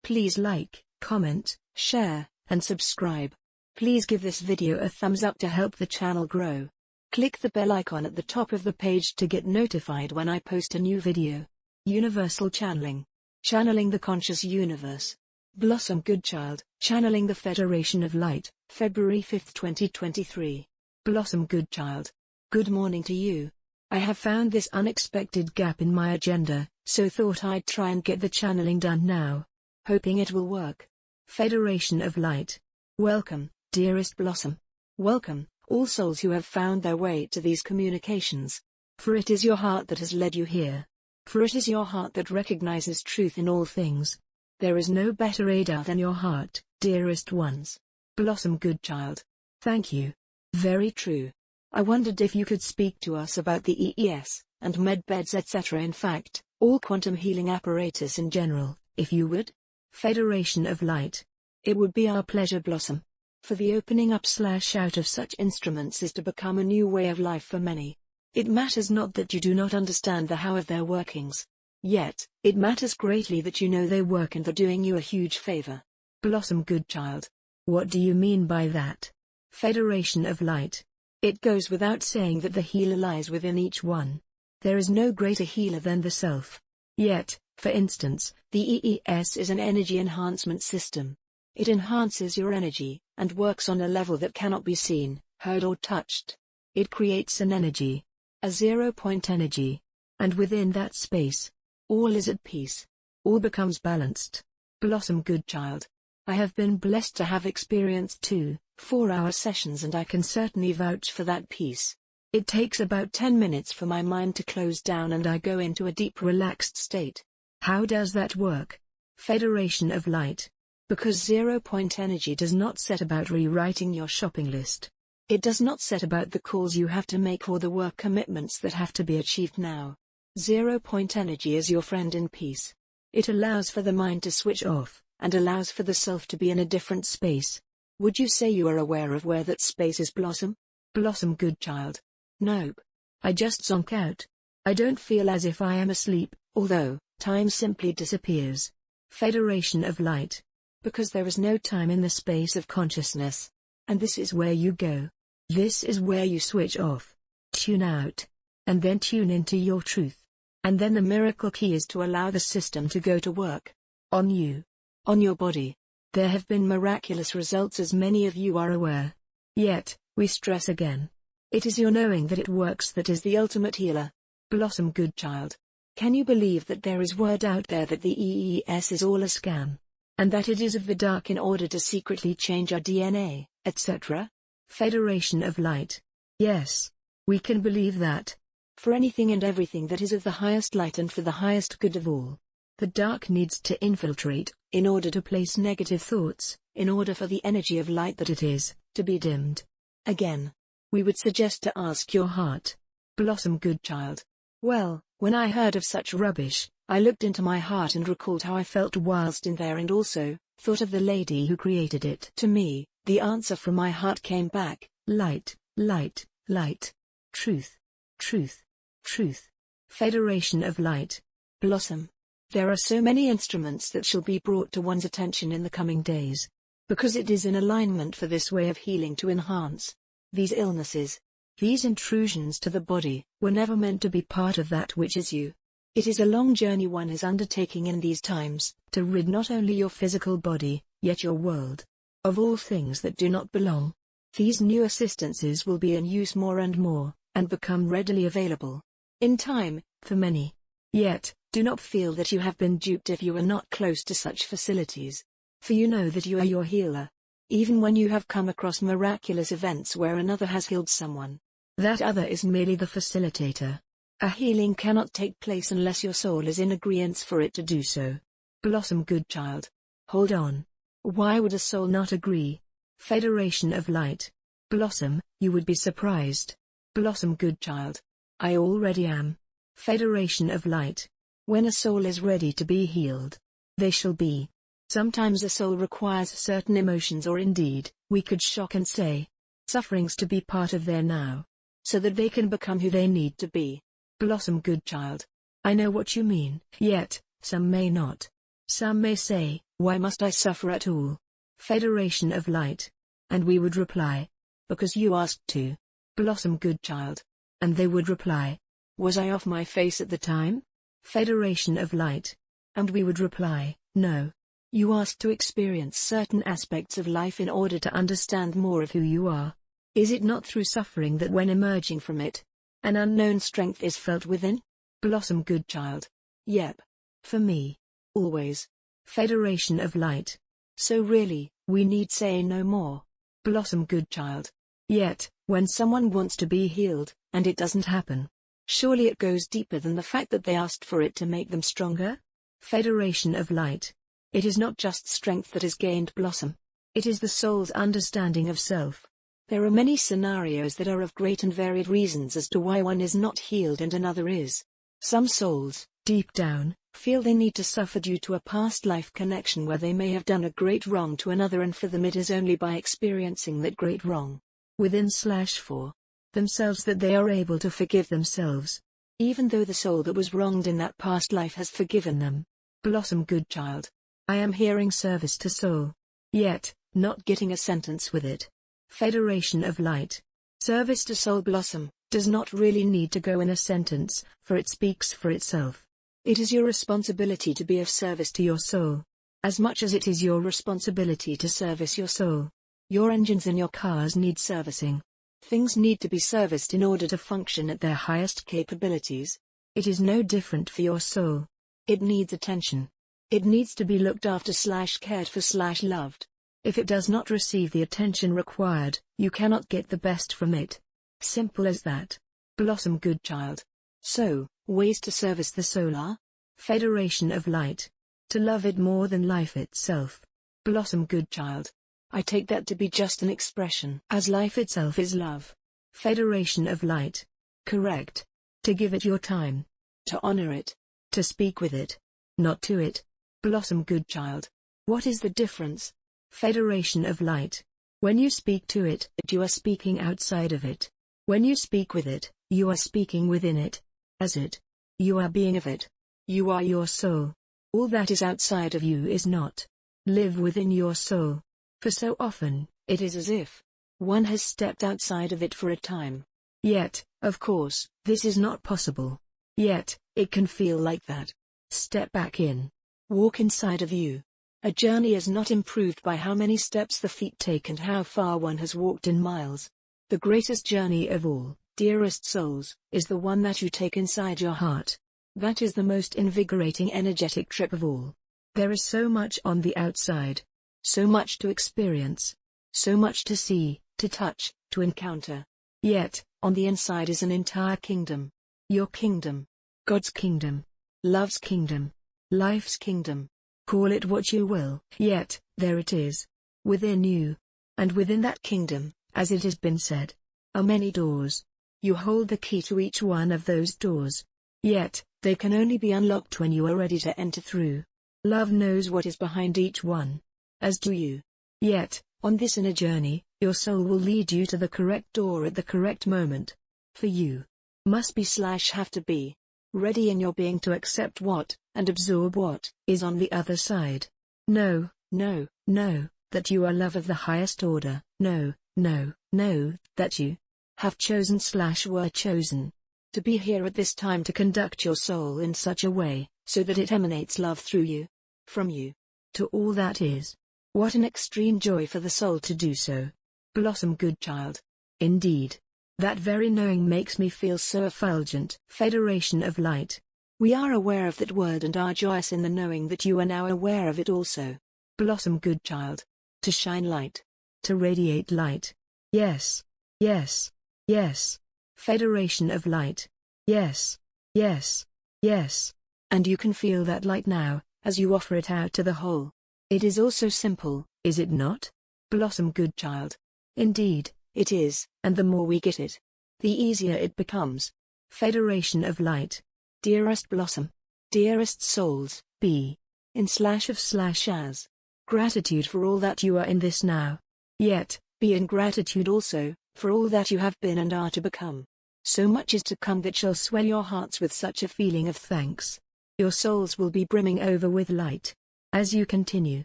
Please like, comment, share, and subscribe. Please give this video a thumbs up to help the channel grow. Click the bell icon at the top of the page to get notified when I post a new video. Universal Channeling. Channeling the Conscious Universe. Blossom Goodchild, Channeling the Federation of Light, February 5, 2023. Blossom Goodchild. Good morning to you. I have found this unexpected gap in my agenda, so thought I'd try and get the channeling done now. Hoping it will work. Federation of Light. Welcome, dearest Blossom. Welcome, all souls who have found their way to these communications. For it is your heart that has led you here. For it is your heart that recognizes truth in all things. There is no better aider than your heart, dearest ones. Blossom Goodchild. Thank you. Very true. I wondered if you could speak to us about the EES, and med beds etc. In fact, all quantum healing apparatus in general, if you would? Federation of Light. It would be our pleasure, Blossom. For the opening up/out of such instruments is to become a new way of life for many. It matters not that you do not understand the how of their workings. Yet, it matters greatly that you know they work and they're doing you a huge favor. Blossom Goodchild. What do you mean by that? Federation of Light. It goes without saying that the healer lies within each one. There is no greater healer than the self. Yet, for instance, the EES is an energy enhancement system. It enhances your energy, and works on a level that cannot be seen, heard or touched. It creates an energy. A zero-point energy. And within that space, all is at peace. All becomes balanced. Blossom Goodchild. I have been blessed to have experienced 2 4-hour sessions and I can certainly vouch for that peace. It takes about 10 minutes for my mind to close down and I go into a deep relaxed state. How does that work? Federation of Light. Because zero-point energy does not set about rewriting your shopping list. It does not set about the calls you have to make or the work commitments that have to be achieved now. Zero-point energy is your friend in peace. It allows for the mind to switch off, and allows for the self to be in a different space. Would you say you are aware of where that space is, Blossom? Blossom Goodchild. Nope. I just zonk out. I don't feel as if I am asleep, although, time simply disappears. Federation of Light. Because there is no time in the space of consciousness. And this is where you go. This is where you switch off. Tune out. And then tune into your truth. And then the miracle key is to allow the system to go to work. On you. On your body. There have been miraculous results as many of you are aware. Yet, we stress again. It is your knowing that it works that is the ultimate healer. Blossom Goodchild. Can you believe that there is word out there that the EES is all a scam? And that it is of the dark in order to secretly change our DNA, etc.? Federation of Light. Yes. We can believe that. For anything and everything that is of the highest light and for the highest good of all. The dark needs to infiltrate, in order to place negative thoughts, in order for the energy of light that it is, to be dimmed. Again. We would suggest to ask your heart. Blossom Goodchild. Well, when I heard of such rubbish, I looked into my heart and recalled how I felt whilst in there and also, thought of the lady who created it. To me, the answer from my heart came back, light, light, light. Truth. Truth. Truth. Federation of Light. Blossom. There are so many instruments that shall be brought to one's attention in the coming days. Because it is in alignment for this way of healing to enhance. These illnesses. These intrusions to the body, were never meant to be part of that which is you. It is a long journey one is undertaking in these times, to rid not only your physical body, yet your world, of all things that do not belong. These new assistances will be in use more and more, and become readily available. In time, for many. Yet, do not feel that you have been duped if you are not close to such facilities. For you know that you are your healer. Even when you have come across miraculous events where another has healed someone. That other is merely the facilitator. A healing cannot take place unless your soul is in agreement for it to do so. Blossom Goodchild. Hold on. Why would a soul not agree? Federation of Light. Blossom, you would be surprised. Blossom Goodchild. I already am. Federation of Light. When a soul is ready to be healed, they shall be. Sometimes a soul requires certain emotions or indeed, we could shock and say, sufferings to be part of their now. So that they can become who they need to be. Blossom Goodchild. I know what you mean, yet, some may not. Some may say, Why must I suffer at all? Federation of Light. And we would reply, because you asked to. Blossom Goodchild. And they would reply, was I off my face at the time? Federation of Light. And we would reply, no. You asked to experience certain aspects of life in order to understand more of who you are. Is it not through suffering that when emerging from it, an unknown strength is felt within? Blossom Goodchild. Yep. For me. Always. Federation of Light. So really, we need say no more. Blossom Goodchild. Yet, when someone wants to be healed, and it doesn't happen, surely it goes deeper than the fact that they asked for it to make them stronger? Federation of Light. It is not just strength that is gained, Blossom. It is the soul's understanding of self. There are many scenarios that are of great and varied reasons as to why one is not healed and another is. Some souls, deep down, feel they need to suffer due to a past life connection where they may have done a great wrong to another, and for them it is only by experiencing that great wrong within/for themselves that they are able to forgive themselves, even though the soul that was wronged in that past life has forgiven them. Blossom Goodchild. I am hearing service to soul, yet not getting a sentence with it. Federation of Light. Service to soul, Blossom, does not really need to go in a sentence, for it speaks for itself. It is your responsibility to be of service to your soul, as much as it is your responsibility to service your soul. Your engines in your cars need servicing. Things need to be serviced in order to function at their highest capabilities. It is no different for your soul. It needs attention. It needs to be looked after/cared for/loved. If it does not receive the attention required, you cannot get the best from it. Simple as that. Blossom Goodchild. So, ways to service the soul are? Federation of Light. To love it more than life itself. Blossom Goodchild. I take that to be just an expression, as life itself is love. Federation of Light. Correct. To give it your time. To honor it. To speak with it. Not to it. Blossom Goodchild. What is the difference? Federation of Light. When you speak to it, you are speaking outside of it. When you speak with it, you are speaking within it. As it. You are being of it. You are your soul. All that is outside of you is not. Live within your soul. For so often, it is as if one has stepped outside of it for a time. Yet, of course, this is not possible. Yet, it can feel like that. Step back in. Walk inside of you. A journey is not improved by how many steps the feet take and how far one has walked in miles. The greatest journey of all, dearest souls, is the one that you take inside your heart. That is the most invigorating, energetic trip of all. There is so much on the outside. So much to experience. So much to see, to touch, to encounter. Yet, on the inside is an entire kingdom. Your kingdom. God's kingdom. Love's kingdom. Life's kingdom. Call it what you will, yet, there it is. Within you. And within that kingdom, as it has been said, are many doors. You hold the key to each one of those doors. Yet, they can only be unlocked when you are ready to enter through. Love knows what is behind each one. As do you. Yet, on this inner journey, your soul will lead you to the correct door at the correct moment. For you. Must be/have to be. Ready in your being to accept what, and absorb what, is on the other side. No, no, no, that you are love of the highest order. No, no, no, that you have chosen/were chosen. To be here at this time to conduct your soul in such a way, so that it emanates love through you. From you. To all that is. What an extreme joy for the soul to do so. Blossom Goodchild. Indeed. That very knowing makes me feel so effulgent. Federation of Light. We are aware of that word and are joyous in the knowing that you are now aware of it also. Blossom Goodchild. To shine light. To radiate light. Yes. Yes. Yes. Federation of Light. Yes. Yes. Yes. And you can feel that light now, as you offer it out to the whole. It is also simple, is it not? Blossom Goodchild. Indeed, it is, and the more we get it, the easier it becomes. Federation of Light. Dearest Blossom. Dearest souls, be. In/of/as. Gratitude for all that you are in this now. Yet, be in gratitude also, for all that you have been and are to become. So much is to come that shall swell your hearts with such a feeling of thanks. Your souls will be brimming over with light. As you continue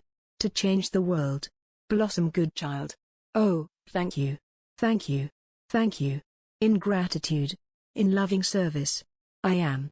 to change the world. Blossom Goodchild. Oh, thank you. Thank you. Thank you. In gratitude. In loving service. I am.